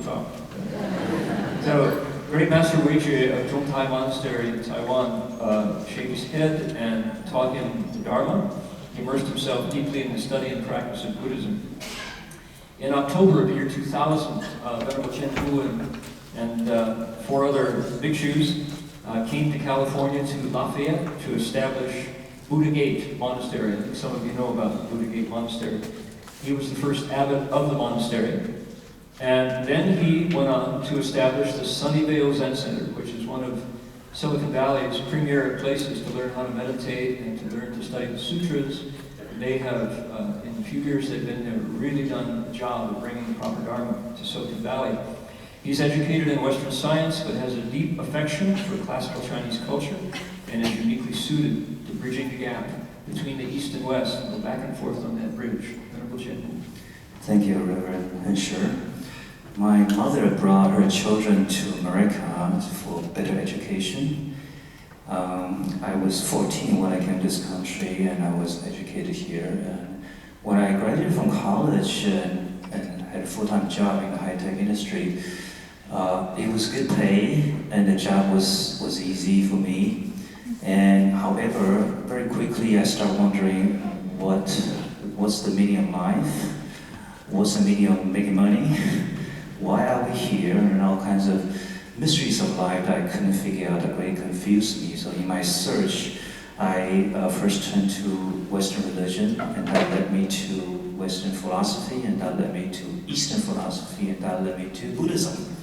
talk. So, Great Master Weijie of Zhongtai Monastery in Taiwan shaved his head and taught him the Dharma. He immersed himself deeply in the study and practice of Buddhism. In October of the year 2000, Venerable Chen Hu and 4 other bhikshus came to California to Lafayette to establish Buddha Gate Monastery. I think some of you know about Buddha Gate Monastery. He was the first abbot of the monastery. And then he went on to establish the Sunnyvale Zen Center, which is one of Silicon Valley's premier places to learn how to meditate and to learn to study the sutras. They have, in the few years they've been there, really done a job of bringing the proper Dharma to Silicon Valley. He's educated in Western science, but has a deep affection for classical Chinese culture and is uniquely suited to bridging the gap between the East and West and go back and forth on that bridge. Venerable Chen. Thank you, Reverend Hensher. My mother brought her children to America for better education. I was 14 when I came to this country and I was educated here. And when I graduated from college and had a full-time job in the high-tech industry, it was good pay and the job was easy for me. And however, very quickly I started wondering what's the meaning of life? What's the meaning of making money? Why are we here? And all kinds of mysteries of life that I couldn't figure out, that really confused me. So in my search, I first turned to Western religion, and that led me to Western philosophy, and that led me to Eastern philosophy, and that led me to Buddhism.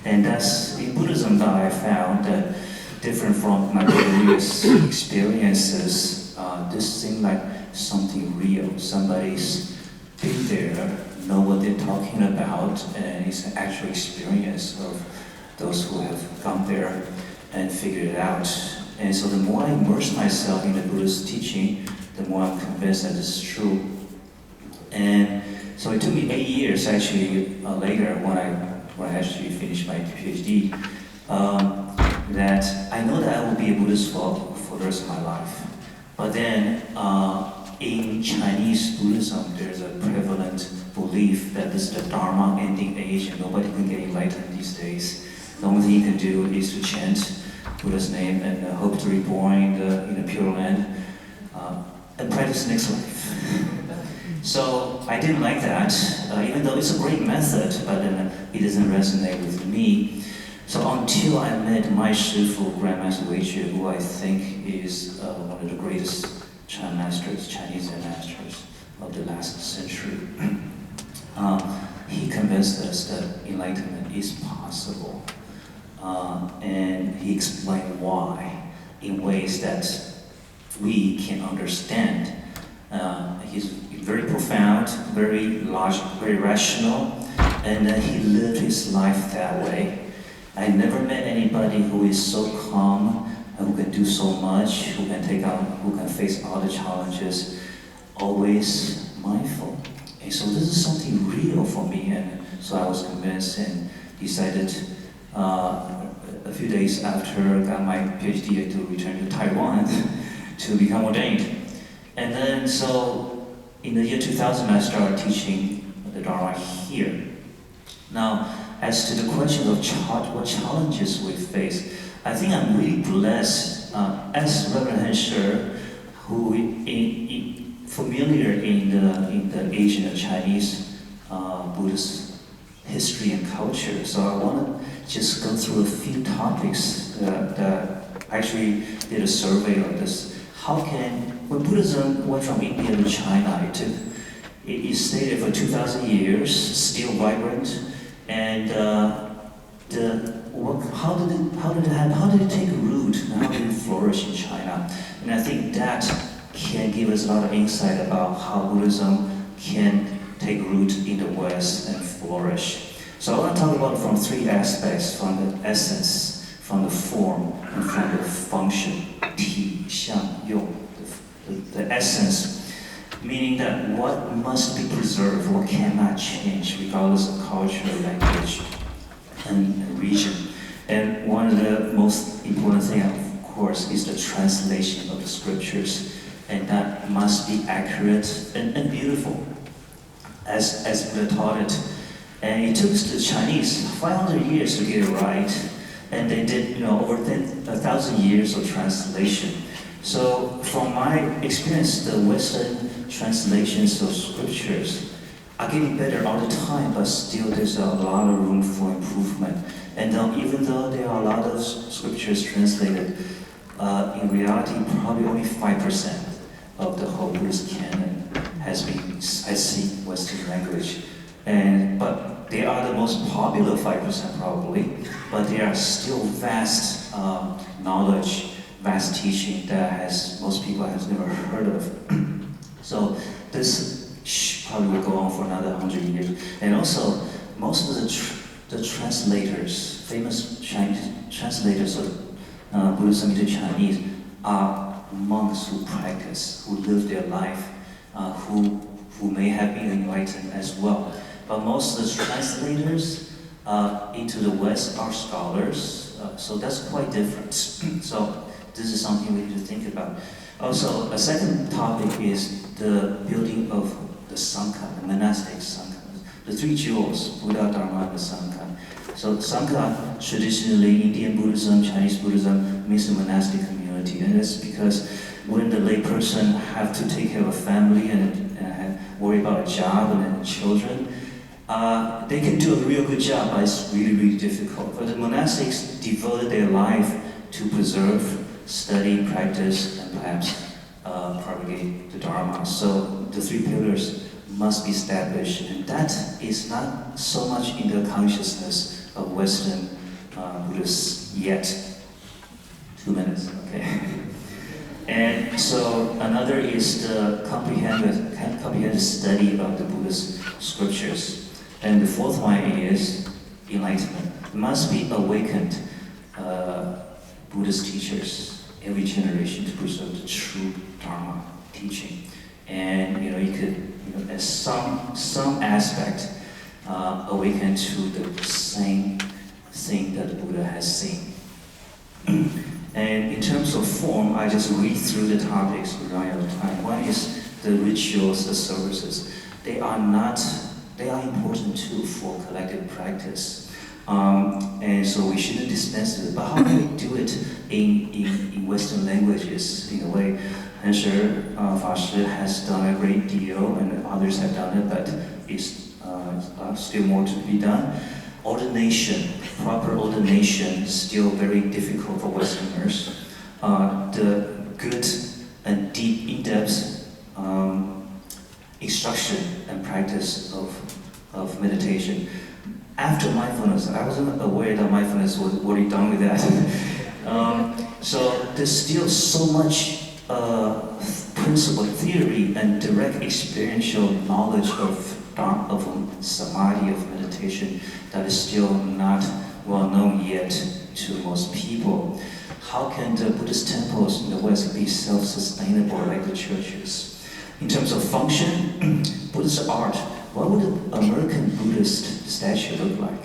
And that's in Buddhism that I found that different from my previous experiences, this seemed like something real. Somebody's been there, know what they're talking about, and it's an actual experience of those who have gone there and figured it out. And so the more I immerse myself in the Buddhist teaching, the more I'm convinced that this is true. And so it took me 8 years actually later when I actually finished my PhD, that I know that I will be a Buddhist for the rest of my life. But then in Chinese Buddhism, there's a prevalent belief that this is the Dharma ending age and nobody can get enlightened these days. The only thing you can do is to chant Buddha's name and hope to be born in a pure land and practice next life. So I didn't like that, even though it's a great method, but then it doesn't resonate with me. So until I met my Shifu, Grandmaster Weijie, who I think is one of the greatest Chinese Zen masters of the last century, he convinced us that enlightenment is possible. And he explained why in ways that we can understand. He's very profound, very logical, very rational, and he lived his life that way. I never met anybody who is so calm, who can do so much, who can face all the challenges, always mindful. And so this is something real for me, and so I was convinced and decided a few days after I got my PhD to return to Taiwan to become ordained. And then so in the year 2000 I started teaching the Dharma here. Now, as to the question of what challenges we face, I think I'm really blessed as Reverend Hensher, who is familiar in the Asian and Chinese Buddhist history and culture. So I want to just go through a few topics that actually did a survey on this. When Buddhism went from India to China, it stayed there for 2,000 years, still vibrant, and how did it take root, and how did it flourish in China? And I think that can give us a lot of insight about how Buddhism can take root in the West and flourish. So I want to talk about it from 3 aspects: from the essence, from the form, and from the function. Ti, Xiang, Yong. The essence, meaning that what must be preserved, what cannot change, regardless of culture, language, and region. And one of the most important things, of course, is the translation of the scriptures, and that must be accurate and beautiful, as Buddha taught it. And it took the Chinese 500 years to get it right, and they did, over 1,000 years of translation. So from my experience, the Western translations of scriptures are getting better all the time, but still there's a lot of room for improvement. And even though there are a lot of scriptures translated, in reality, probably only 5% of the whole Buddhist canon has seen Western language. But they are the most popular 5% probably, but they are still vast knowledge, vast teaching that most people have never heard of. So this probably will go on for another 100 years. And also, most of the translators, famous Chinese translators of Buddhism into Chinese, are monks who practice, who live their life, who may have been enlightened as well. But most of the translators into the West are scholars, so that's quite different. So this is something we need to think about. Also, a second topic is the building of the Sangha, the monastic Sangha. The three jewels, Buddha, Dharma, and Sangha. So Sangha, traditionally Indian Buddhism, Chinese Buddhism, means a monastic community. And that's because when the layperson have to take care of a family and worry about a job and then children, they can do a real good job, but it's really, really difficult. But the monastics devoted their life to preserve, study, practice, and perhaps propagate the Dharma. So the three pillars must be established, and that is not so much in the consciousness of Western Buddhists yet. 2 minutes, okay. And so another is the comprehensive study of the Buddhist scriptures. And the fourth one is enlightenment. There must be awakened Buddhist teachers every generation to preserve the true Dharma teaching. And you could, as some aspect, awaken to the same thing that the Buddha has seen. And in terms of form, I just read through the topics we're running out of time. One is the rituals, the services. They are important too for collective practice. And so we shouldn't dispense it. But how can we do it in Western languages? In a way, Heng Fashi has done a great deal, and others have done it, but it's still more to be done. Ordination, proper ordination, is still very difficult for Westerners. The good and deep, in-depth instruction and practice of meditation. After mindfulness, I wasn't aware that mindfulness was already done with that. So there's still so much principle, theory, and direct experiential knowledge of samadhi, of meditation, that is still not well known yet to most people. How can the Buddhist temples in the West be self-sustainable like the churches? In terms of function, Buddhist art, what would an American Buddhist statue look like?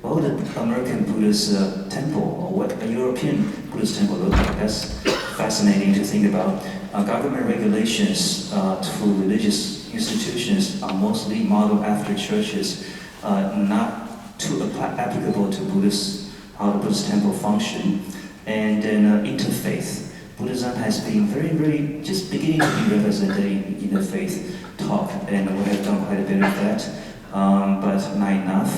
What would an American Buddhist temple, or what a European Buddhist temple look like? That's fascinating to think about. Government regulations to religious institutions are mostly modeled after churches, not too applicable to how the Buddhist temple function. And then interfaith. Buddhism has been very, very just beginning to be represented in the faith talk, and we have done quite a bit of that, but not enough.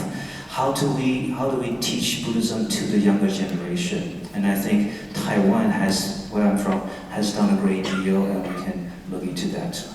How do we teach Buddhism to the younger generation? And I think Taiwan where I'm from, has done a great deal, and we can look into that.